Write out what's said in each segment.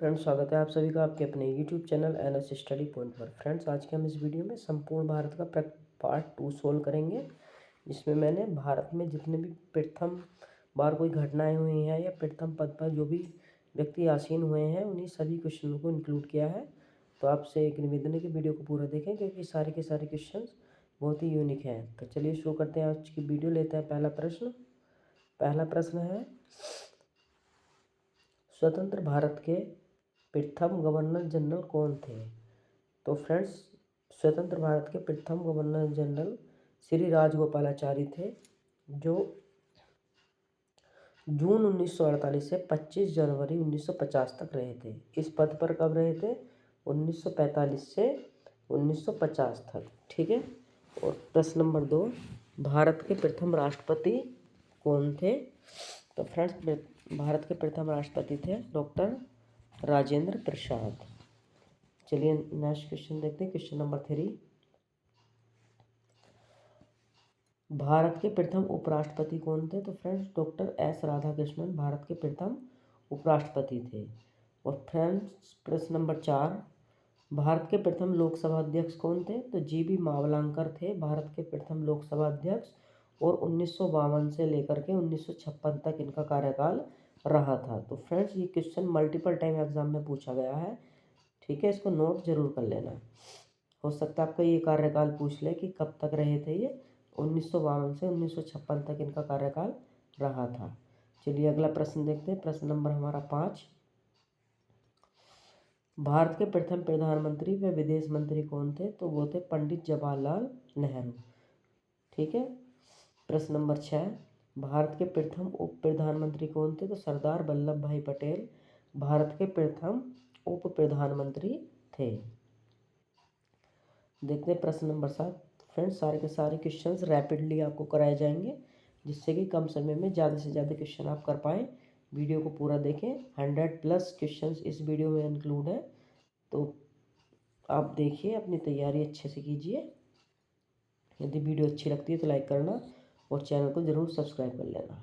Friends, स्वागत है आप सभी का आपके अपने YouTube channel NS study point पर। फ्रेंड्स, आज के हम इस वीडियो में संपूर्ण भारत का पार्ट 2 सोल्व करेंगे, जिसमें मैंने भारत में जितने भी प्रथम बार कोई घटनाएं हुई हैं या प्रथम पद पर जो भी व्यक्ति आसीन हुए हैं उन्हीं सभी क्वेश्चन को इंक्लूड किया है। तो आपसे एक निवेदन है कि वीडियो को पूरा देखें, क्योंकि सारे के सारे क्वेश्चन बहुत ही यूनिक हैं। तो चलिए शुरू करते हैं आज की वीडियो। लेते हैं पहला प्रश्न है, स्वतंत्र भारत के प्रथम गवर्नर जनरल कौन थे? तो फ्रेंड्स, स्वतंत्र भारत के प्रथम गवर्नर जनरल श्री राजगोपालाचारी थे, जो जून 1948 से 25 जनवरी 1950 तक रहे थे। इस पद पर कब रहे थे? 1945 से 1950 तक। ठीक है। और प्रश्न नंबर 2, भारत के प्रथम राष्ट्रपति कौन थे? तो फ्रेंड्स, भारत के प्रथम राष्ट्रपति थे डॉक्टर राजेंद्र प्रसाद। चलिए नेक्स्ट क्वेश्चन देखते हैं। क्वेश्चन नंबर 3, भारत के प्रथम उपराष्ट्रपति कौन थे? तो friends, doctor S Radhakrishnan Bharat के प्रथम उपराष्ट्रपति थे। और फ्रेंड्स, प्रश्न नंबर 4, भारत के प्रथम लोकसभा अध्यक्ष कौन थे? तो जीबी मावलंकर थे भारत के प्रथम लोकसभा अध्यक्ष, और 1952 से लेकर के 1956 तक इनका कार्यकाल रहा था। तो फ्रेंड्स, ये क्वेश्चन मल्टीपल टाइम एग्जाम में पूछा गया है। ठीक है, इसको नोट जरूर कर लेना। हो सकता है आपका ये कार्यकाल पूछ ले कि कब तक रहे थे ये। 1952 से 1956 तक इनका कार्यकाल रहा था। चलिए अगला प्रश्न देखते हैं। प्रश्न नंबर हमारा 5, भारत के प्रथम प्रधानमंत्री व विदेश मंत्री कौन थे? तो वो थे पंडित जवाहरलाल नेहरू। ठीक है। प्रश्न नंबर 6, भारत के प्रथम उप प्रधानमंत्री कौन थे? तो सरदार वल्लभ भाई पटेल भारत के प्रथम उप प्रधानमंत्री थे। देखते हैं प्रश्न नंबर 7। फ्रेंड्स, सारे के सारे क्वेश्चंस रैपिडली आपको कराए जाएंगे, जिससे कि कम समय में ज़्यादा से ज़्यादा क्वेश्चन आप कर पाएँ। वीडियो को पूरा देखें। 100+ क्वेश्चंस इस वीडियो में इंक्लूड है, तो आप देखिए, अपनी तैयारी अच्छे से कीजिए। यदि वीडियो अच्छी लगती है तो लाइक करना और चैनल को ज़रूर सब्सक्राइब कर लेना।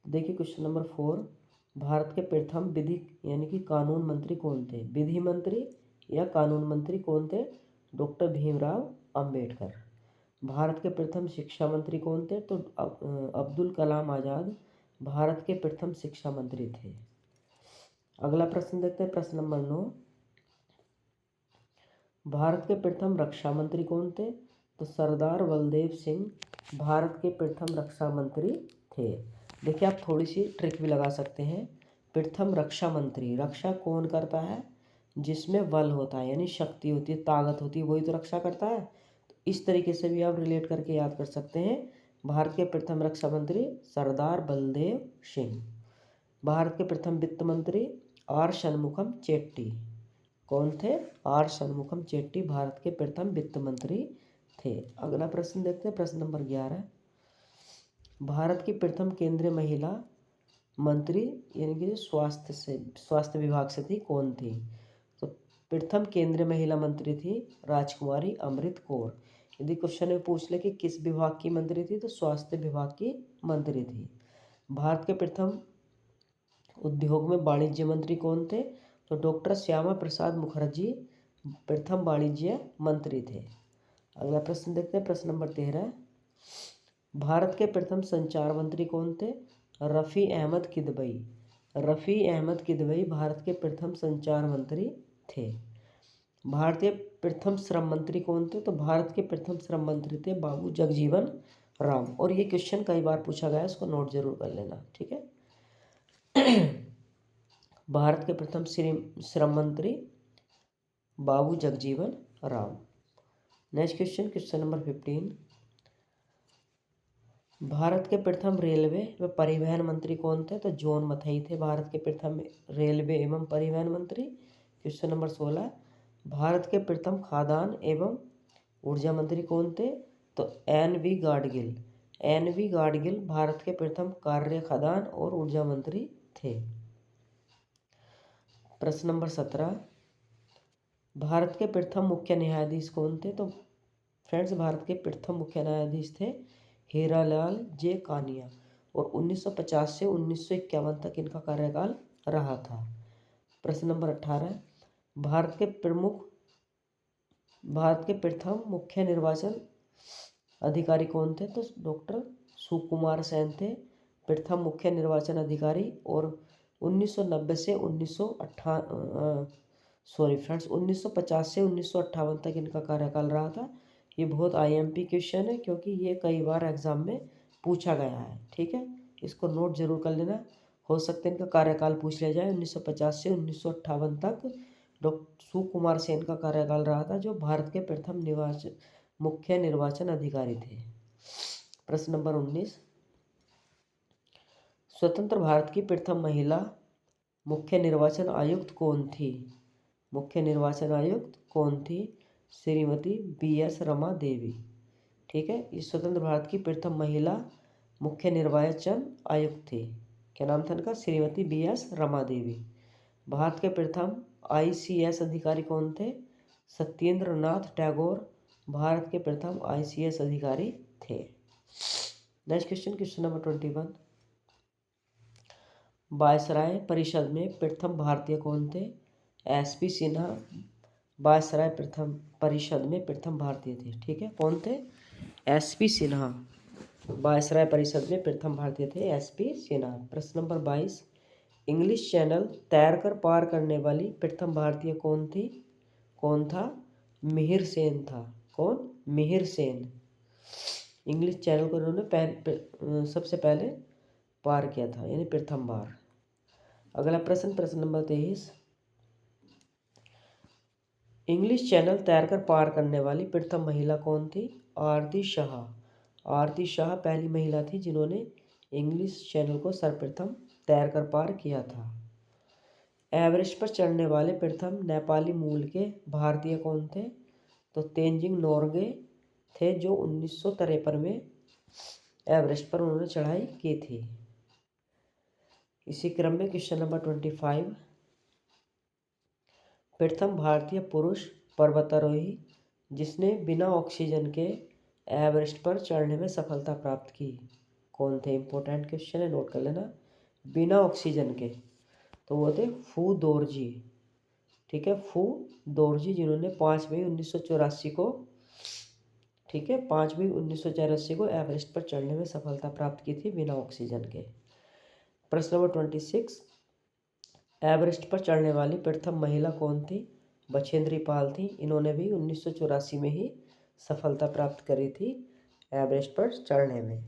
देखिए क्वेश्चन नंबर 4, भारत के प्रथम विधि यानी कि कानून मंत्री कौन थे? विधि मंत्री या कानून मंत्री कौन थे? डॉक्टर भीमराव अंबेडकर। भारत के प्रथम शिक्षा मंत्री कौन थे? तो अब्दुल कलाम आज़ाद भारत के प्रथम शिक्षा मंत्री थे। अगला प्रश्न देखते हैं। प्रश्न नंबर 9, भारत के प्रथम रक्षा मंत्री कौन थे? तो सरदार बलदेव सिंह भारत के प्रथम रक्षा मंत्री थे। देखिए, आप थोड़ी सी ट्रिक भी लगा सकते हैं। प्रथम रक्षा मंत्री, रक्षा कौन करता है? जिसमें बल होता है, यानी शक्ति होती है, ताकत होती है, वही तो रक्षा करता है। तो इस तरीके से भी आप रिलेट करके याद कर सकते हैं। भारत के प्रथम रक्षा मंत्री सरदार बलदेव सिंह। भारत के प्रथम वित्त मंत्री आर षणमुखम चेट्टी। कौन थे? आर षणमुखम चेट्टी भारत के प्रथम वित्त मंत्री थे। अगला प्रश्न देखते हैं। प्रश्न नंबर 11, भारत की प्रथम केंद्रीय महिला मंत्री यानी कि स्वास्थ्य विभाग से थी, कौन थी? तो प्रथम केंद्रीय महिला मंत्री थी राजकुमारी अमृत कौर। यदि क्वेश्चन में पूछ ले कि किस विभाग की मंत्री थी, तो स्वास्थ्य विभाग की मंत्री थी। भारत के प्रथम उद्योग में वाणिज्य मंत्री कौन थे? तो डॉक्टर श्यामा प्रसाद मुखर्जी प्रथम वाणिज्य मंत्री थे। अगला प्रश्न देखते हैं। प्रश्न नंबर 13, भारत के प्रथम संचार मंत्री कौन थे? रफ़ी अहमद किदवई। रफ़ी अहमद किदवई भारत के प्रथम संचार मंत्री थे। भारतीय प्रथम श्रम मंत्री कौन थे? तो भारत के प्रथम श्रम मंत्री थे बाबू जगजीवन राम। और ये क्वेश्चन कई बार पूछा गया है, इसको नोट जरूर कर लेना। ठीक है। भारत के प्रथम श्रम मंत्री Babu Jagjivan Ram. Next question, question number 15, Bharat के प्रथम रेलवे व परिवहन मंत्री कौन थे? तो जॉन मथई थे भारत के प्रथम रेलवे एवं परिवहन मंत्री। क्वेश्चन नंबर 16, भारत के प्रथम खाद्यान्न एवं ऊर्जा मंत्री कौन थे? तो एन.वी. गाडगिल। एन.वी. गाडगिल भारत के प्रथम कार्य खाद्यान्न और ऊर्जा मंत्री थे। प्रश्न नंबर 17, भारत के प्रथम मुख्य न्यायाधीश कौन थे? तो फ्रेंड्स, भारत के प्रथम मुख्य न्यायाधीश थे हीरालाल जे कानिया, और 1950 से 1951 तक इनका कार्यकाल रहा था। प्रश्न नंबर 18, भारत के प्रथम मुख्य निर्वाचन अधिकारी कौन थे? तो डॉक्टर सुकुमार सेन थे प्रथम मुख्य निर्वाचन अधिकारी। और 1990 से 1950 से 1958 तक इनका कार्यकाल रहा था। ये बहुत आईएमपी क्वेश्चन है क्योंकि ये कई बार एग्जाम में पूछा गया है। ठीक है, इसको नोट जरूर कर लेना, हो सकता है इनका कार्यकाल पूछ लिया जाए। 1950 से 1958 तक डॉक्टर सुकुमार सेन का कार्यकाल रहा था, जो भारत के प्रथम मुख्य निर्वाचन अधिकारी थे। प्रश्न नंबर 19, स्वतंत्र भारत की प्रथम महिला मुख्य निर्वाचन आयुक्त कौन थी? मुख्य निर्वाचन आयुक्त कौन थी? श्रीमती BS रमा देवी। ठीक है, इस स्वतंत्र भारत की प्रथम महिला मुख्य निर्वाचन आयुक्त थी। क्या नाम था इनका? श्रीमती BS रमा देवी। भारत के प्रथम ICS अधिकारी कौन थे? सत्येंद्र नाथ टैगोर भारत के प्रथम ICS अधिकारी थे। Next question, question number 21, viceroy परिषद में प्रथम भारतीय कौन थे? SP सिन्हा वायसराय प्रथम परिषद में प्रथम भारतीय थे। ठीक है, कौन थे? SP सिन्हा वायसराय परिषद में प्रथम भारतीय थे, SP सिन्हा। प्रश्न नंबर 22, इंग्लिश चैनल तैरकर पार करने वाली प्रथम भारतीय कौन थी? कौन था? मिहिर सेन था। कौन? मिहिर सेन। इंग्लिश चैनल को इन्होंने सबसे पहले पार किया था, यानी प्रथम बार। अगला प्रश्न, प्रश्न नंबर 23, इंग्लिश चैनल तैरकर पार करने वाली प्रथम महिला कौन थी? आरती शाह। आरती शाह पहली महिला थी जिन्होंने इंग्लिश चैनल को सर्वप्रथम तैरकर पार किया था। एवरेस्ट पर चढ़ने वाले प्रथम नेपाली मूल के भारतीय कौन थे? तो तेंजिंग नोर्गे थे, जो 1953 में एवरेस्ट पर उन्होंने चढ़ाई की थी। इसी क्रम में क्वेश्चन नंबर 25, प्रथम भारतीय पुरुष पर्वतारोही जिसने बिना ऑक्सीजन के एवरेस्ट पर चढ़ने में सफलता प्राप्त की, कौन थे? इंपॉर्टेंट क्वेश्चन है, नोट कर लेना। बिना ऑक्सीजन के, तो वो थे फू दोरजी। ठीक है, फू दोरजी, जिन्होंने 5 मई 1984 को, ठीक है, 5 मई 1984 को एवरेस्ट पर चढ़ने में सफलता प्राप्त की थी बिना ऑक्सीजन के। प्रश्न नंबर 26, एवरेस्ट पर चढ़ने वाली प्रथम महिला कौन थी? बछेंद्री पाल थी। इन्होंने भी 1984 में ही सफलता प्राप्त करी थी एवरेस्ट पर चढ़ने में।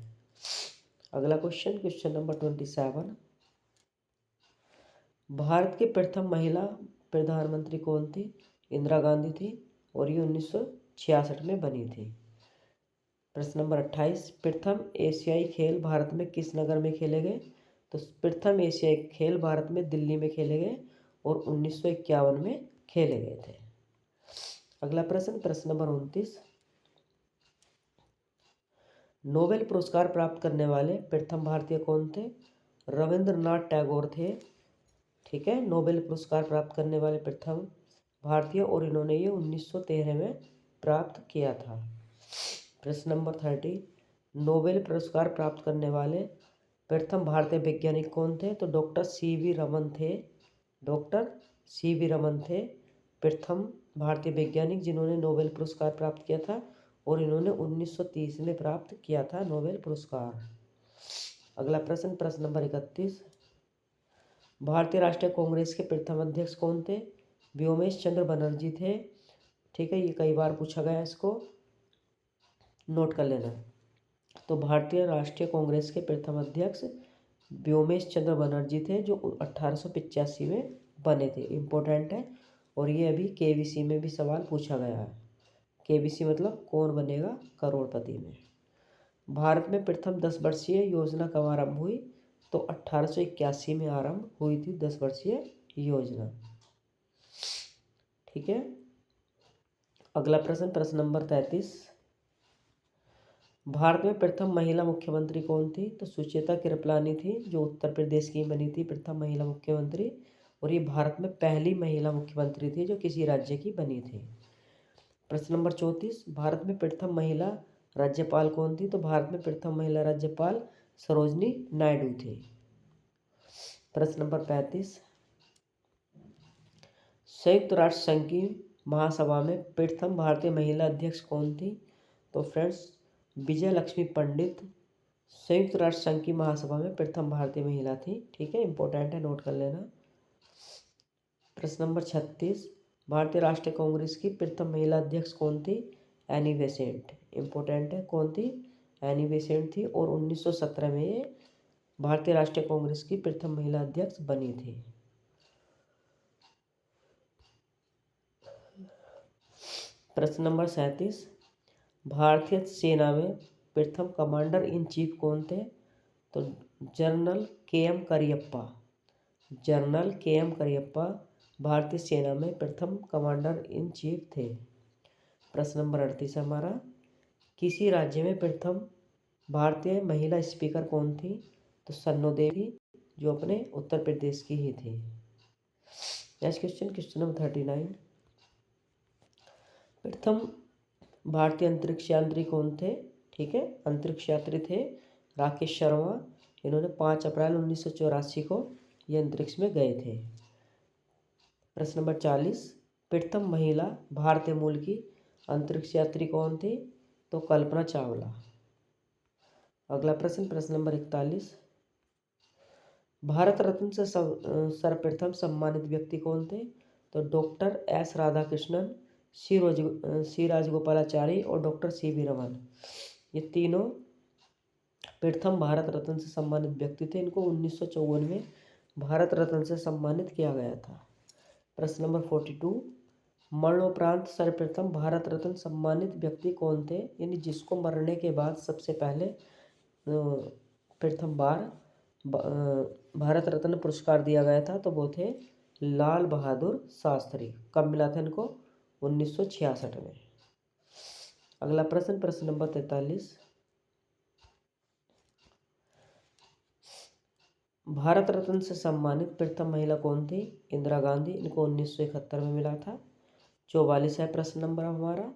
अगला क्वेश्चन, क्वेश्चन नंबर 27, भारत के प्रथम महिला प्रधानमंत्री कौन थी? इंदिरा गांधी थी, और ये 1966 में बनी थी। प्रश्न नंबर 28, प्रथम एशियाई खेल भारत में किस नगर में खेले गए? तो प्रथम एशियाई खेल भारत में दिल्ली में खेले गए और 1951 में खेले गए थे। अगला प्रश्न, प्रश्न नंबर 29, नोबेल पुरस्कार प्राप्त करने वाले प्रथम भारतीय कौन थे? रविंद्रनाथ टैगोर थे। ठीक है, नोबेल पुरस्कार प्राप्त करने वाले प्रथम भारतीय, और इन्होंने ये 1913 में प्राप्त किया था। प्रश्न नंबर 30, नोबेल पुरस्कार प्राप्त करने वाले प्रथम भारतीय वैज्ञानिक कौन थे? तो डॉक्टर CV रमन थे। डॉक्टर CV रमन थे प्रथम भारतीय वैज्ञानिक जिन्होंने नोबेल पुरस्कार प्राप्त किया था, और इन्होंने 1930 में प्राप्त किया था नोबेल पुरस्कार। अगला प्रश्न, प्रश्न नंबर 31, भारतीय राष्ट्रीय कांग्रेस के प्रथम अध्यक्ष कौन थे? व्योमेश चंद्र बनर्जी थे। ठीक है, ये कई बार पूछा गया, इसको नोट कर लेना। तो भारतीय राष्ट्रीय कांग्रेस के प्रथम अध्यक्ष व्योमेश चंद्र बनर्जी थे, जो 1885 में बने थे। इम्पोर्टेंट है, और ये अभी KBC में भी सवाल पूछा गया है। KBC मतलब कौन बनेगा करोड़पति में। भारत में प्रथम 10 वर्षीय योजना कब आरंभ हुई? तो 1881 में आरंभ हुई थी 10 वर्षीय योजना। ठीक है, अगला प्रश्न, प्रश्न नंबर 33, भारत में प्रथम महिला मुख्यमंत्री कौन थी? तो सुचेता कृपलानी थी, जो उत्तर प्रदेश की बनी थी प्रथम महिला मुख्यमंत्री, और ये भारत में पहली महिला मुख्यमंत्री थी जो किसी राज्य की बनी थी। प्रश्न नंबर 34, भारत में प्रथम महिला राज्यपाल कौन थी? तो भारत में प्रथम महिला राज्यपाल सरोजनी नायडू थी। प्रश्न नंबर 35, संयुक्त राष्ट्र संघ की महासभा में प्रथम भारतीय महिला अध्यक्ष कौन थी? तो फ्रेंड्स विजय लक्ष्मी पंडित संयुक्त राष्ट्र संघ की महासभा में प्रथम भारतीय महिला थी। ठीक है, इंपॉर्टेंट है, नोट कर लेना। प्रश्न नंबर 36, भारतीय राष्ट्रीय कांग्रेस की प्रथम महिला अध्यक्ष कौन थी? Annie Besant. इंपॉर्टेंट है, कौन थी? एनी बेसेंट थी और 1917 में ये भारतीय राष्ट्रीय कांग्रेस की प्रथम महिला अध्यक्ष बनी थी। प्रश्न नंबर 37, भारतीय सेना में प्रथम कमांडर इन चीफ कौन थे? तो general KM. Cariappa. General KM. Cariappa भारतीय सेना में प्रथम कमांडर इन चीफ थे। प्रश्न नंबर 38 हमारा, किसी राज्य में प्रथम भारतीय महिला स्पीकर कौन थी? तो सन्नो देवी, जो अपने उत्तर प्रदेश की ही थी। नेक्स्ट क्वेश्चन, क्वेश्चन नंबर 39, प्रथम भारतीय अंतरिक्ष यात्री कौन थे? ठीक है, अंतरिक्ष यात्री थे राकेश शर्मा। इन्होंने 5 अप्रैल 1984 को ये अंतरिक्ष में गए थे। प्रश्न नंबर 40, प्रथम महिला भारतीय मूल की अंतरिक्ष यात्री कौन थी? तो कल्पना चावला। अगला प्रश्न, प्रश्न नंबर 41, भारत रत्न से सर्वप्रथम सम्मानित व्यक्ति कौन थे? तो डॉक्टर एस राधाकृष्णन, सी राजगोपालाचारी और डॉक्टर सी.वी. रमन। ये तीनों प्रथम भारत रत्न से सम्मानित व्यक्ति थे। इनको 1954 में भारत रत्न से सम्मानित किया गया था। प्रश्न नंबर 42, मरणोपरांत सर्वप्रथम भारत रत्न सम्मानित व्यक्ति कौन थे? यानी जिसको मरने के बाद सबसे पहले प्रथम बार भारत रत्न पुरस्कार दिया गया था, तो वो थे लाल बहादुर शास्त्री। कब मिला था इनको? 1966 में। अगला प्रश्न, प्रश्न नंबर 43, भारत रत्न से सम्मानित प्रथम महिला कौन थी? इंदिरा गांधी। इनको 1971 में मिला था। 44 है प्रश्न नंबर हमारा,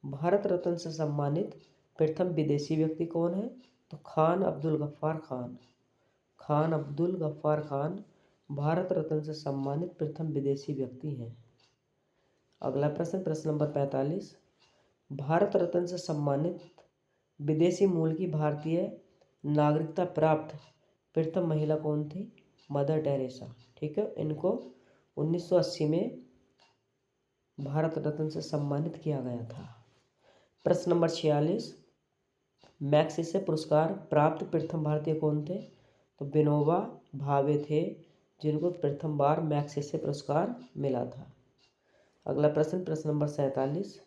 भारत रत्न से सम्मानित प्रथम विदेशी व्यक्ति कौन है? तो खान अब्दुल गफ्फार खान। खान अब्दुल गफ्फार खान भारत रत्न से सम्मानित प्रथम विदेशी व्यक्ति हैं। अगला प्रश्न, प्रश्न नंबर 45, भारत रत्न से सम्मानित विदेशी मूल की भारतीय नागरिकता प्राप्त प्रथम महिला कौन थी? Mother Teresa. ठीक है, इनको 1980 में भारत रत्न से सम्मानित किया गया था। प्रश्न नंबर 46, मैग्सेसे पुरस्कार प्राप्त प्रथम भारतीय कौन थे? तो विनोबा भावे थे, जिनको प्रथम बार मैग्सेसे पुरस्कार मिला था। अगला प्रश्न, प्रश्न नंबर 47,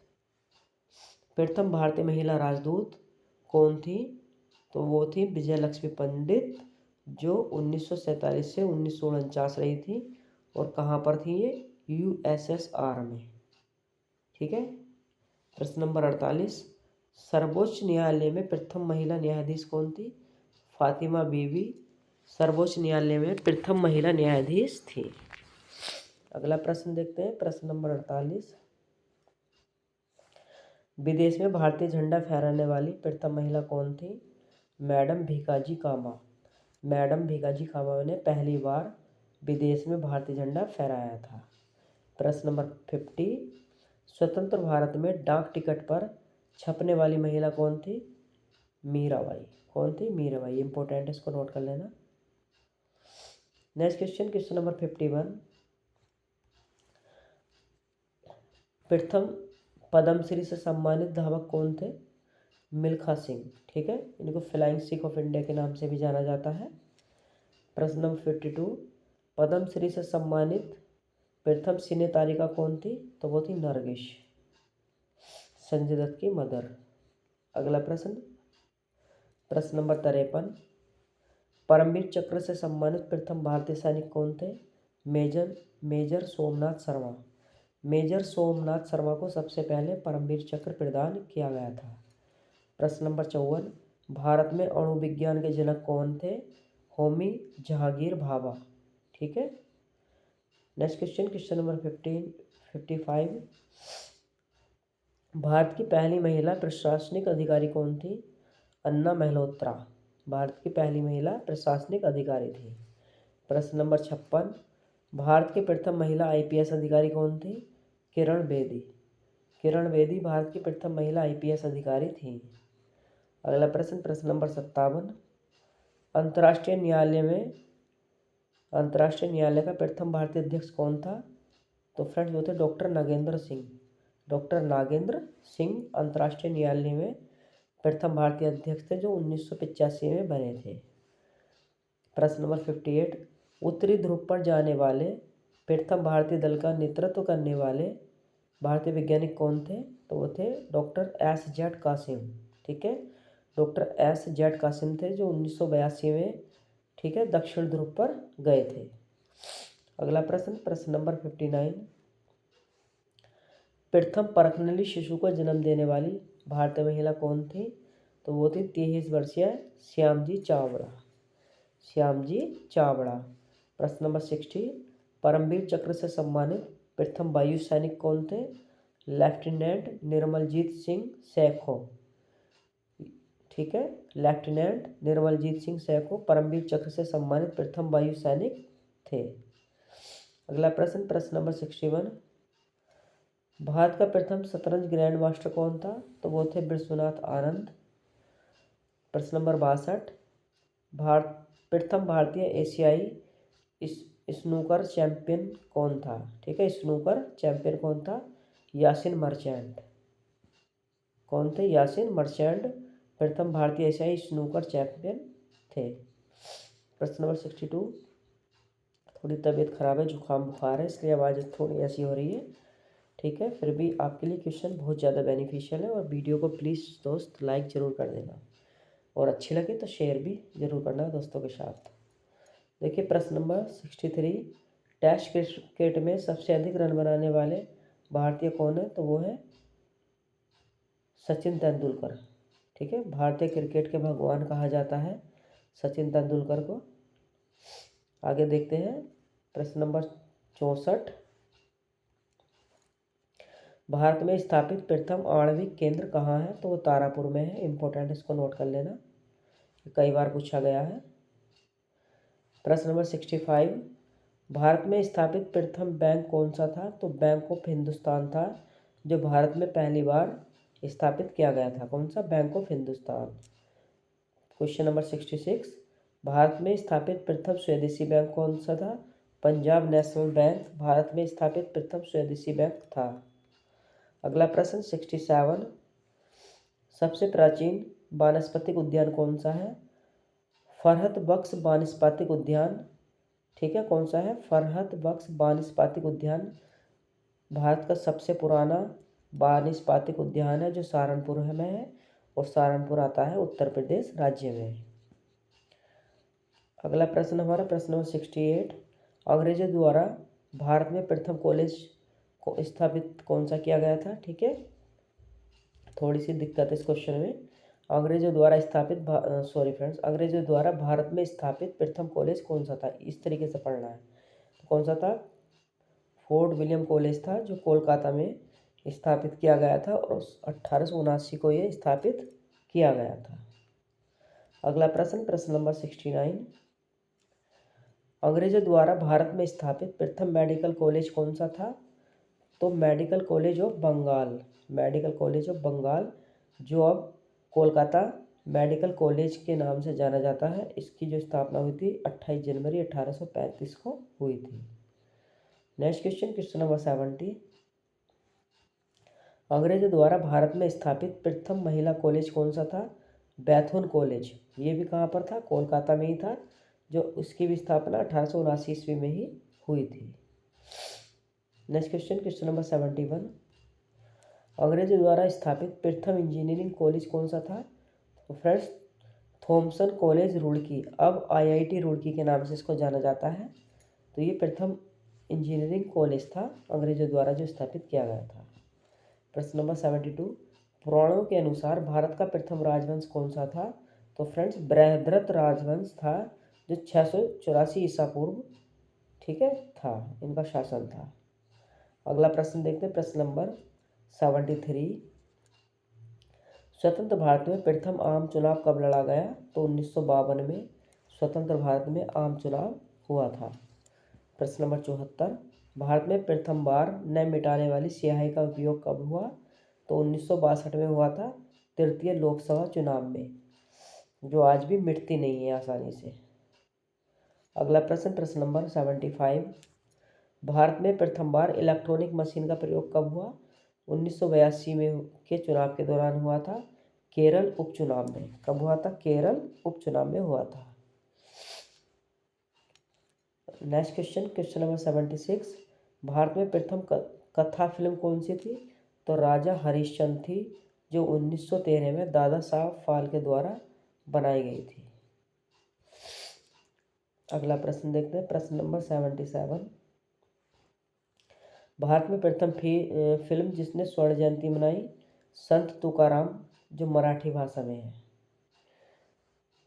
प्रथम भारतीय महिला राजदूत कौन थी? तो वो थी विजय लक्ष्मी पंडित, जो 1947 से 1949 रही थी। और कहाँ पर थी ये? USSR में। ठीक है। प्रश्न नंबर 48, सर्वोच्च न्यायालय में प्रथम महिला न्यायाधीश कौन थी? फातिमा बीवी सर्वोच्च न्यायालय में प्रथम महिला न्यायाधीश थी। अगला प्रश्न देखते हैं, प्रश्न नंबर 48, विदेश में भारतीय झंडा फहराने वाली प्रथम महिला कौन थी? मैडम भीकाजी कामा। मैडम भीकाजी कामा ने पहली बार विदेश में भारतीय झंडा फहराया था। प्रश्न नंबर 50, स्वतंत्र भारत में डाक टिकट पर छपने वाली महिला कौन थी? मीराबाई। कौन थी? मीराबाई। इंपॉर्टेंट है, इसको नोट कर लेना। नेक्स्ट क्वेश्चन, क्वेश्चन नंबर 51, प्रथम पद्मश्री से सम्मानित धावक कौन थे? मिल्खा सिंह। ठीक है, इनको फ्लाइंग सिख ऑफ इंडिया के नाम से भी जाना जाता है। प्रश्न नंबर 52, पद्मश्री से सम्मानित प्रथम सिने तारिका कौन थी? तो वो थी नरगिस, संजय दत्त की मदर। अगला प्रश्न, प्रश्न नंबर 53, परमवीर चक्र से सम्मानित प्रथम भारतीय सैनिक कौन थे? मेजर सोमनाथ शर्मा। मेजर सोमनाथ शर्मा को सबसे पहले परमवीर चक्र प्रदान किया गया था। प्रश्न नंबर 54, भारत में अणु विज्ञान के जनक कौन थे? होमी जहांगीर भाभा। ठीक है। Next question, question number 55, Bharat की पहली महिला प्रशासनिक अधिकारी कौन थी? अन्ना मल्होत्रा भारत की पहली महिला प्रशासनिक अधिकारी थी। प्रश्न नंबर 56, भारत के प्रथम महिला IPS अधिकारी कौन थी? किरण बेदी। किरण बेदी भारत की प्रथम महिला IPS अधिकारी थी। अगला प्रश्न, प्रश्न नंबर 57। अंतर्राष्ट्रीय न्यायालय का प्रथम भारतीय अध्यक्ष कौन था? तो फ्रेंड्स वो थे डॉक्टर नागेंद्र सिंह। डॉक्टर नागेंद्र सिंह अंतर्राष्ट्रीय न्यायालय में प्रथम भारतीय अध्यक्ष थे, जो 1985 में बने थे। प्रश्न नंबर 58। उत्तरी ध्रुव पर जाने वाले प्रथम भारतीय दल का नेतृत्व करने वाले भारतीय वैज्ञानिक कौन थे? तो वो थे डॉक्टर SZ कासिम। ठीक है, डॉक्टर SZ कासिम थे, जो 1982 में, ठीक है, दक्षिण ध्रुव पर गए थे। अगला प्रश्न, प्रश्न नंबर 59। प्रथम परखनली शिशु को जन्म देने वाली भारतीय महिला कौन थी? तो वो थी 23 वर्षीय श्यामजी चावड़ा। श्यामजी चावड़ा। प्रश्न नंबर 60। परमवीर चक्र से सम्मानित प्रथम वायु सैनिक कौन थे? लेफ्टिनेंट निर्मलजीत सिंह सैखो। ठीक है, लेफ्टिनेंट निर्मलजीत सिंह सैखो परमवीर चक्र से सम्मानित प्रथम वायु सैनिक थे। अगला प्रश्न, प्रश्न नंबर 61। भारत का प्रथम शतरंज ग्रैंड मास्टर कौन था? तो वो थे विश्वनाथ आनंद। प्रश्न नंबर 62। प्रथम भारतीय एशियाई स्नूकर चैंपियन कौन था? ठीक है, स्नूकर चैंपियन कौन था? यासिन मर्चेंट। कौन थे? यासिन मर्चेंट प्रथम भारतीय एशियाई स्नूकर चैंपियन थे। प्रश्न नंबर 62। थोड़ी तबीयत खराब है, जुकाम बुखार है, इसलिए आवाज़ थोड़ी ऐसी हो रही है। ठीक है, फिर भी आपके लिए क्वेश्चन बहुत ज़्यादा बेनिफिशियल है, और वीडियो को प्लीज़ दोस्त लाइक ज़रूर कर देना, और अच्छी लगे तो शेयर भी ज़रूर करना दोस्तों के साथ। देखिए प्रश्न नंबर 63। टेस्ट क्रिकेट में सबसे अधिक रन बनाने वाले भारतीय कौन है? तो वो है सचिन तेंदुलकर। ठीक है, भारतीय क्रिकेट के भगवान कहा जाता है सचिन तेंदुलकर को। आगे देखते हैं प्रश्न नंबर 64। भारत में स्थापित प्रथम आणविक केंद्र कहाँ है? तो वो तारापुर में है। इंपॉर्टेंट, इसको नोट कर लेना, कई बार पूछा गया है। प्रश्न नंबर 65। भारत में स्थापित प्रथम बैंक कौन सा था? तो बैंक ऑफ हिंदुस्तान था, जो भारत में पहली बार स्थापित किया गया था। कौन सा? Bank of Hindustan. Question number 66। Bharat में स्थापित प्रथम स्वदेशी बैंक कौन सा था? पंजाब नेशनल बैंक भारत में स्थापित प्रथम स्वदेशी बैंक था। अगला प्रश्न 67। सबसे प्राचीन वानस्पतिक उद्यान कौन सा है? फरहत बख्श वानस्पतिक उद्यान। ठीक है, कौन सा है? फरहत बख्श वानस्पतिक उद्यान भारत का सबसे पुराना वानस्पतिक उद्यान है, जो सहारनपुर में है, और सहारनपुर आता है उत्तर प्रदेश राज्य में। अगला प्रश्न हमारा प्रश्न नंबर 68। अंग्रेजों द्वारा भारत में प्रथम कॉलेज को स्थापित कौन सा किया गया था? ठीक है, थोड़ी सी दिक्कत है इस क्वेश्चन में। अंग्रेजों द्वारा अंग्रेजों द्वारा भारत में स्थापित प्रथम कॉलेज कौन सा था? इस तरीके से पढ़ना है। तो कौन सा था? फोर्ट विलियम कॉलेज था, जो कोलकाता में स्थापित किया गया था, और 1879 को ये स्थापित किया गया था। अगला प्रश्न, प्रश्न नंबर 69। अंग्रेजों द्वारा भारत में स्थापित प्रथम मेडिकल कॉलेज कौन सा था? तो medical college of Bengal. Medical college of Bengal, जो अब कोलकाता मेडिकल कॉलेज के नाम से जाना जाता है, इसकी जो स्थापना हुई थी 28 जनवरी 1835 को हुई थी। Next question, question number 70। अंग्रेजों द्वारा भारत में स्थापित प्रथम महिला कॉलेज कौन सा था? बैथुन कॉलेज। ये भी कहाँ पर था? कोलकाता में ही था, जो उसकी भी स्थापना 1879 ईस्वी में ही हुई थी। Next question, question number 71। अंग्रेजों द्वारा स्थापित प्रथम इंजीनियरिंग कॉलेज कौन सा था? तो फ्रेंड्स, थॉमसन कॉलेज रुड़की, अब IIT रुड़की के नाम से इसको जाना जाता है। तो ये प्रथम इंजीनियरिंग कॉलेज था अंग्रेजों द्वारा जो स्थापित किया गया था। प्रश्न नंबर 72। पुराणों के अनुसार भारत का प्रथम राजवंश कौन सा था? तो फ्रेंड्स, बृहद्रथ राजवंश था, जो 684 ईसा पूर्व, ठीक है, था, इनका शासन था। अगला प्रश्न देखते हैं, प्रश्न नंबर 73। स्वतंत्र भारत में प्रथम आम चुनाव कब लड़ा गया? तो 1952 में स्वतंत्र भारत में आम चुनाव हुआ था। प्रश्न नंबर 74, भारत में प्रथम बार न मिटाने वाली स्याही का उपयोग कब हुआ? तो 1962 में हुआ था, तृतीय लोकसभा चुनाव में, जो आज भी मिटती नहीं है आसानी से। अगला प्रश्न, प्रश्न नंबर 75, भारत में प्रथम बार इलेक्ट्रॉनिक मशीन का प्रयोग कब हुआ? 1982 में के चुनाव के दौरान हुआ था, केरल उपचुनाव में। कब हुआ था? केरल उपचुनाव में हुआ था। Next question, question number 76, Bharat में प्रथम कथा फिल्म कौन सी थी? तो राजा हरिश्चंद्र थी, जो 1913 में दादा साहब फाल्के द्वारा बनाई गई थी। अगला प्रश्न देखते हैं, प्रश्न नंबर 77, भारत में प्रथम फिल्म जिसने स्वर्ण जयंती मनाई? संत तुकाराम, जो मराठी भाषा में है।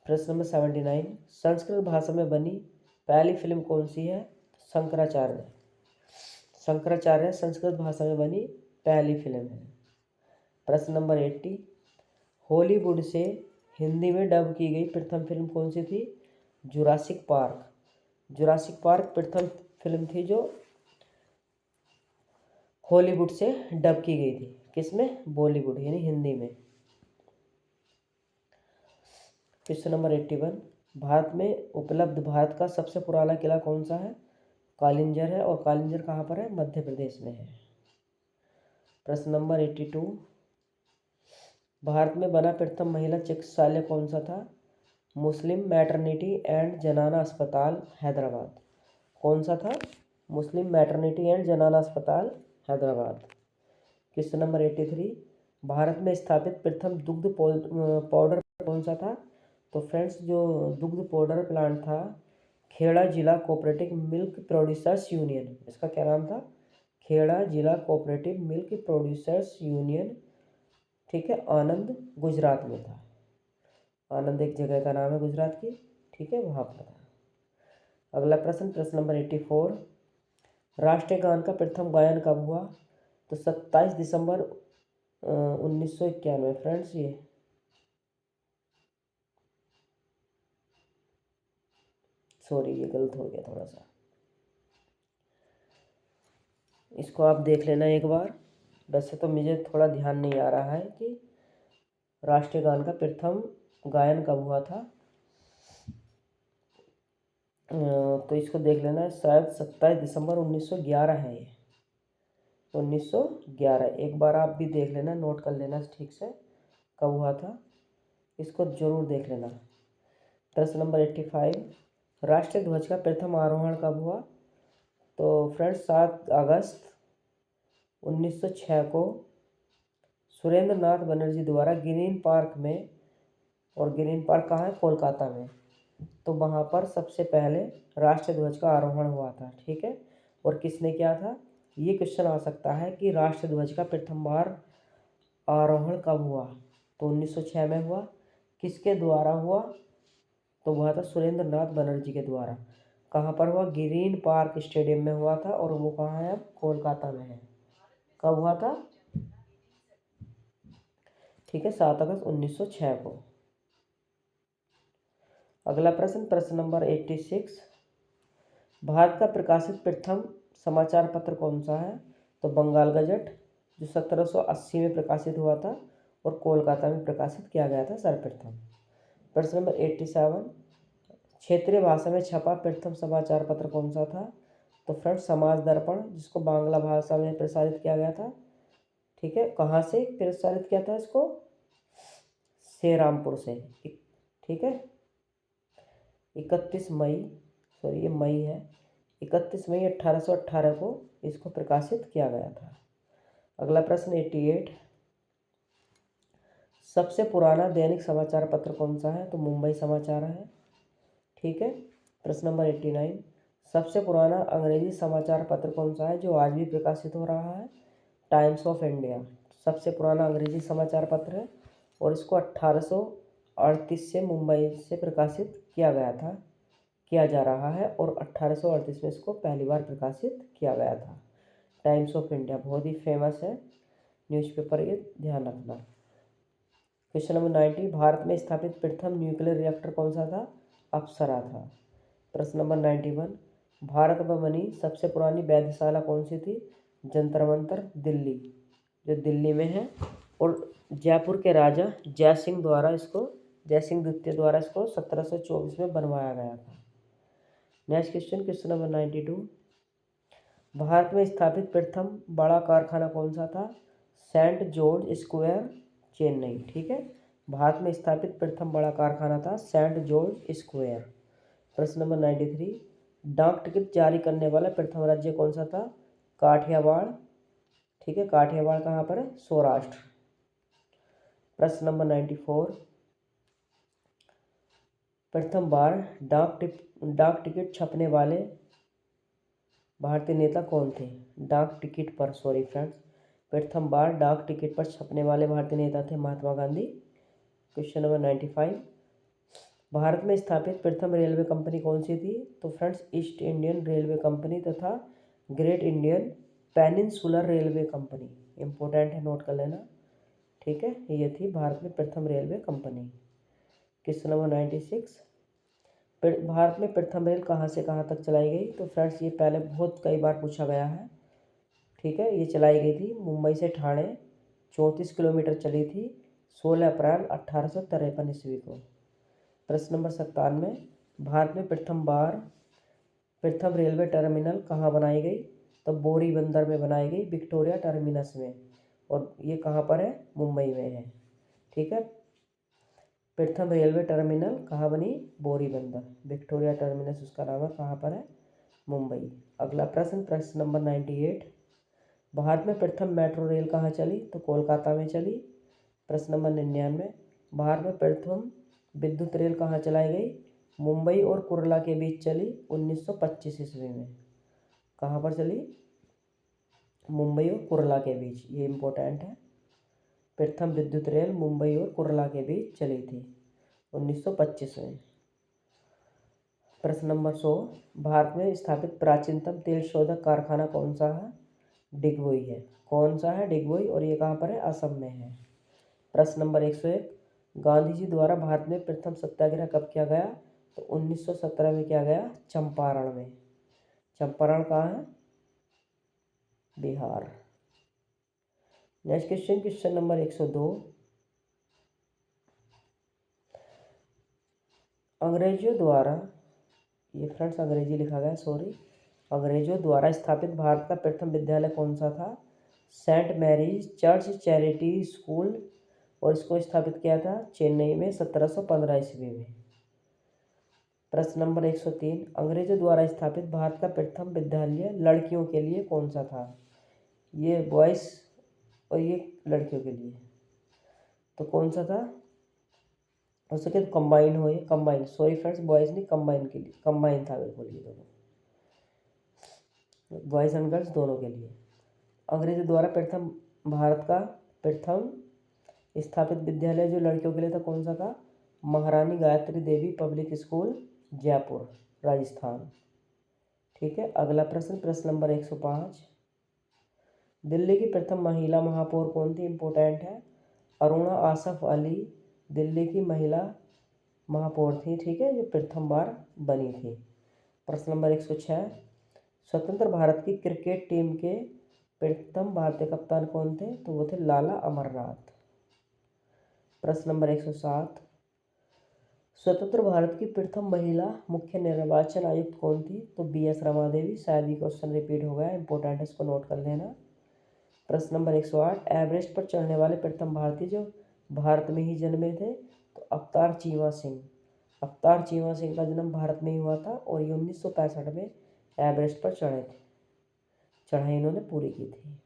प्रश्न नंबर 79, संस्कृत भाषा में बनी पहली फिल्म कौन सी है? शंकराचार्य। शंकराचार्य संस्कृत भाषा में बनी पहली फिल्म है। प्रश्न नंबर 80, हॉलीवुड से हिंदी में डब की गई प्रथम फिल्म कौन सी थी? Jurassic park. जुरासिक पार्क प्रथम फिल्म थी जो हॉलीवुड से डब की गई थी। किसमें? बॉलीवुड यानी हिंदी में। क्वेश्चन नंबर 81, भारत में उपलब्ध भारत का सबसे पुराना किला कौन सा है? कालिंजर है, और कालिंजर कहाँ पर है? मध्य प्रदेश में है। प्रश्न नंबर 82, भारत में बना प्रथम महिला चिकित्सालय कौन सा था? मुस्लिम मैटरनिटी एंड जनाना अस्पताल, हैदराबाद। कौन सा था? मुस्लिम मैटरनिटी एंड जनाना अस्पताल, हैदराबाद। क्वेश्चन नंबर 83, भारत में स्थापित प्रथम दुग्ध पाउडर कौन सा था? तो फ्रेंड्स, जो दुग्ध पाउडर प्लांट था, खेड़ा जिला कोऑपरेटिव मिल्क प्रोड्यूसर्स यूनियन, इसका क्या नाम था? खेड़ा जिला कोऑपरेटिव मिल्क प्रोड्यूसर्स यूनियन, ठीक है, आनंद, गुजरात में था। आनंद एक जगह का नाम है गुजरात की, ठीक है, वहाँ पर था। अगला प्रश्न, प्रश्न नंबर 84, राष्ट्रीय गान का प्रथम गायन कब हुआ? तो 27 दिसंबर 1991। फ्रेंड्स, ये सॉरी, ये गलत हो गया थोड़ा सा, इसको आप देख लेना एक बार। वैसे तो मुझे थोड़ा ध्यान नहीं आ रहा है कि राष्ट्रीय गान का प्रथम गायन कब हुआ था, तो इसको देख लेना। शायद 27 दिसंबर 1911 है ये, 1911। एक बार आप भी देख लेना, नोट कर लेना ठीक से कब हुआ था, इसको जरूर देख लेना। प्रश्न नंबर 85, राष्ट्रीय ध्वज का प्रथम आरोहण कब हुआ? तो फ्रेंड्स, 7 अगस्त 1906 को सुरेंद्र नाथ बनर्जी द्वारा ग्रीन पार्क में, और ग्रीन पार्क कहाँ है? कोलकाता में, तो वहाँ पर सबसे पहले राष्ट्रीय ध्वज का आरोहण हुआ था, ठीक है। और किसने किया था? ये क्वेश्चन आ सकता है कि राष्ट्रीय ध्वज का प्रथम बार आरोहण कब हुआ? तो 1906 में हुआ। किसके द्वारा हुआ? तो हुआ था सुरेंद्र नाथ बनर्जी के द्वारा। कहाँ पर हुआ? ग्रीन पार्क स्टेडियम में हुआ था, और वो कहाँ है? अब कोलकाता में है। कब हुआ था? ठीक है, 7 अगस्त 1906 को। अगला प्रश्न, प्रश्न नंबर 86, भारत का प्रकाशित प्रथम समाचार पत्र कौन सा है? तो बंगाल गजट, जो 1780 में प्रकाशित हुआ था, और कोलकाता में प्रकाशित किया गया था सर्वप्रथम। प्रश्न नंबर 87, क्षेत्रीय भाषा में छपा प्रथम समाचार पत्र कौन सा था? तो फ्रेंड्स, समाज दर्पण, जिसको बांग्ला भाषा में प्रसारित किया गया था, ठीक है। कहाँ से प्रसारित किया था इसको? श्रीरामपुर से, ठीक है। 31 मई, सॉरी ये मई है, 31 मई 1818 को इसको प्रकाशित किया गया था। अगला प्रश्न 88, सबसे पुराना दैनिक समाचार पत्र कौन सा है? तो मुंबई समाचार है, ठीक है। प्रश्न नंबर 89, सबसे पुराना अंग्रेजी समाचार पत्र कौन सा है जो आज भी प्रकाशित हो रहा है? टाइम्स ऑफ इंडिया सबसे पुराना अंग्रेजी समाचार पत्र है, और इसको 1838 से मुंबई से प्रकाशित किया जा रहा है, और 1838 में इसको पहली बार प्रकाशित किया गया था। टाइम्स ऑफ इंडिया बहुत ही फेमस है न्यूज़पेपर, ये ध्यान रखना। क्वेश्चन नंबर 90, भारत में स्थापित प्रथम न्यूक्लियर रिएक्टर कौन सा था? अप्सरा था। प्रश्न नंबर 91, भारत में बनी सबसे पुरानी वैधशाला कौन सी थी? जंतर मंतर दिल्ली, जो दिल्ली में है, और जयपुर के राजा जयसिंह द्वितीय द्वारा इसको 1724 में बनवाया गया था। Next question number 92। भारत में स्थापित प्रथम बड़ा कारखाना कौन सा था? Saint George Square, Chennai. ठीक है, भारत में स्थापित प्रथम बड़ा कारखाना था सेंट जॉर्ज स्क्वायर। प्रश्न नंबर 93। डाक टिकट जारी करने वाला प्रथम राज्य कौन सा था? काठियावाड़। ठीक है, काठियावाड़ कहाँ पर है? सौराष्ट्र। प्रश्न नंबर 94। प्रथम बार डाक टिकट छपने वाले भारतीय नेता कौन थे? प्रथम बार डाक टिकट पर छपने वाले भारतीय नेता थे महात्मा गांधी। Question number 95। भारत में स्थापित प्रथम रेलवे कंपनी कौन सी थी? तो friends, east Indian railway company तथा great Indian peninsular railway company. Important है, नोट कर लेना। ठीक है, ये थी भारत में प्रथम railway company. Question number 96। Bharat में प्रथम रेल कहाँ से कहाँ तक चलाई गई? तो फ्रेंड्स, ये पहले बहुत कई बार पूछा गया है। ठीक है, ये चलाई गई थी मुंबई से ठाणे, 34 किलोमीटर चली थी, 16 अप्रैल 1853 ईस्वी को। प्रश्न नंबर 97। भारत में प्रथम रेलवे टर्मिनल कहाँ बनाई गई? तो बोरी बंदर में बनाई गई, विक्टोरिया टर्मिनस में, और ये कहाँ पर है? मुंबई में है। ठीक है, प्रथम रेलवे टर्मिनल कहाँ बनी? बोरी बंदर, विक्टोरिया टर्मिनस उसका नाम है, कहाँ पर है? मुंबई। अगला प्रश्न नंबर 98। भारत में प्रथम मेट्रो रेल कहाँ चली? तो कोलकाता में चली। प्रश्न नंबर 99। भारत में प्रथम विद्युत रेल कहाँ चलाई गई? मुंबई और कुर्ला के बीच चली 1925 ईस्वी में। कहाँ पर चली? मुंबई और कुर्ला के बीच, ये इम्पोर्टेंट है। प्रथम विद्युत रेल मुंबई और कुर्ला के बीच चली थी 1925 में। प्रश्न नंबर 100। भारत में स्थापित प्राचीनतम तेल शोधक कारखाना कौन सा है? डिगबोई है। कौन सा है? डिगबोई, और ये कहाँ पर है? असम में है। प्रश्न नंबर 101। गांधी जी द्वारा भारत में प्रथम सत्याग्रह कब किया गया? तो 1917 में किया गया, चंपारण में। चंपारण कहाँ है? बिहार। Next question number 102। अंग्रेजों द्वारा, ये फ्रेंड्स अंग्रेजी लिखा गया, सॉरी, अंग्रेजों द्वारा स्थापित भारत का प्रथम विद्यालय कौन सा था? Saint Mary's church charity school, और इसको स्थापित किया था चेन्नई में 1715 ईस्वी में। प्रश्न नंबर 103। अंग्रेजों द्वारा स्थापित भारत का प्रथम विद्यालय लड़कियों के लिए कौन सा था? ये बॉयज़ और ये लड़कियों के लिए, तो कौन सा था? हो सके तो कंबाइन हो, ये कंबाइन, सॉरी फ्रेंड्स, बॉयज़ नहीं, कंबाइन के लिए, कंबाइन था बिल्कुल, ये दोनों, बॉयज़ एंड गर्ल्स दोनों के लिए। अंग्रेजों द्वारा भारत का प्रथम स्थापित विद्यालय जो लड़कियों के लिए था, कौन सा था? महारानी गायत्री देवी पब्लिक स्कूल, जयपुर, राजस्थान। ठीक है, अगला प्रश्न नंबर 105। दिल्ली की प्रथम महिला महापौर कौन थी? इम्पोर्टेंट है, अरुणा आसफ अली दिल्ली की महिला महापौर थी। ठीक है, जो प्रथम बार बनी थी। प्रश्न नंबर 106। स्वतंत्र भारत की क्रिकेट टीम के प्रथम भारतीय कप्तान कौन थे? तो वो थे लाला अमरनाथ। प्रश्न नंबर 107। स्वतंत्र भारत की प्रथम महिला मुख्य निर्वाचन आयुक्त कौन थी? तो BS रमा देवी। शायद ये क्वेश्चन रिपीट हो गया, इंपॉर्टेंट है, इसको नोट कर लेना। प्रश्न नंबर 108। एवरेस्ट पर चढ़ने वाले प्रथम भारतीय जो भारत में ही जन्मे थे, तो अवतार चीमा सिंह। अवतार चीमा सिंह का जन्म भारत में ही हुआ था, और ये 1965 में एवरेस्ट पर चढ़े थे, चढ़ाई इन्होंने पूरी की थी।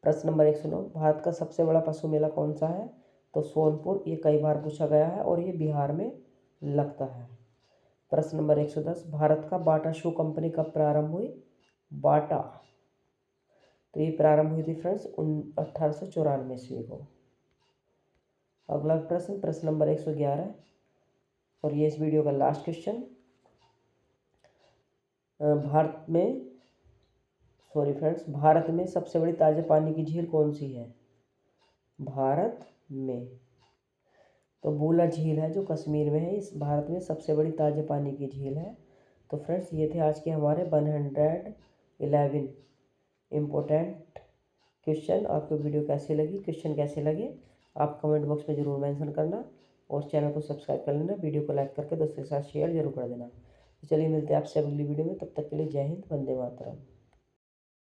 प्रश्न नंबर 109। भारत का सबसे बड़ा पशु मेला कौन सा है? तो सोनपुर, ये कई बार पूछा गया है, और ये बिहार में लगता है। प्रश्न नंबर 110। भारत का बाटा शू कंपनी कब प्रारंभ हुई? बाटा, तो ये प्रारंभ हुई थी फ्रेंड्स 1894 ईस्वी को। अगला प्रश्न नंबर 111, और ये इस वीडियो का लास्ट क्वेश्चन। भारत में सबसे बड़ी ताजे पानी की झील कौन सी है? भारत में तो बूला झील है, जो कश्मीर में है। इस भारत में सबसे बड़ी ताजे पानी की झील है तो फ्रेंड्स ये थे आज के हमारे 111 इम्पोर्टेंट क्वेश्चन। आपको वीडियो कैसी लगी, क्वेश्चन कैसे लगे, आप कमेंट बॉक्स में ज़रूर मेंशन करना और चैनल को सब्सक्राइब कर लेना, वीडियो को लाइक करके दोस्तों के साथ शेयर जरूर कर देना। तो चलिए मिलते हैं आपसे अगली वीडियो में, तब तक के लिए जय हिंद, वंदे मातरम।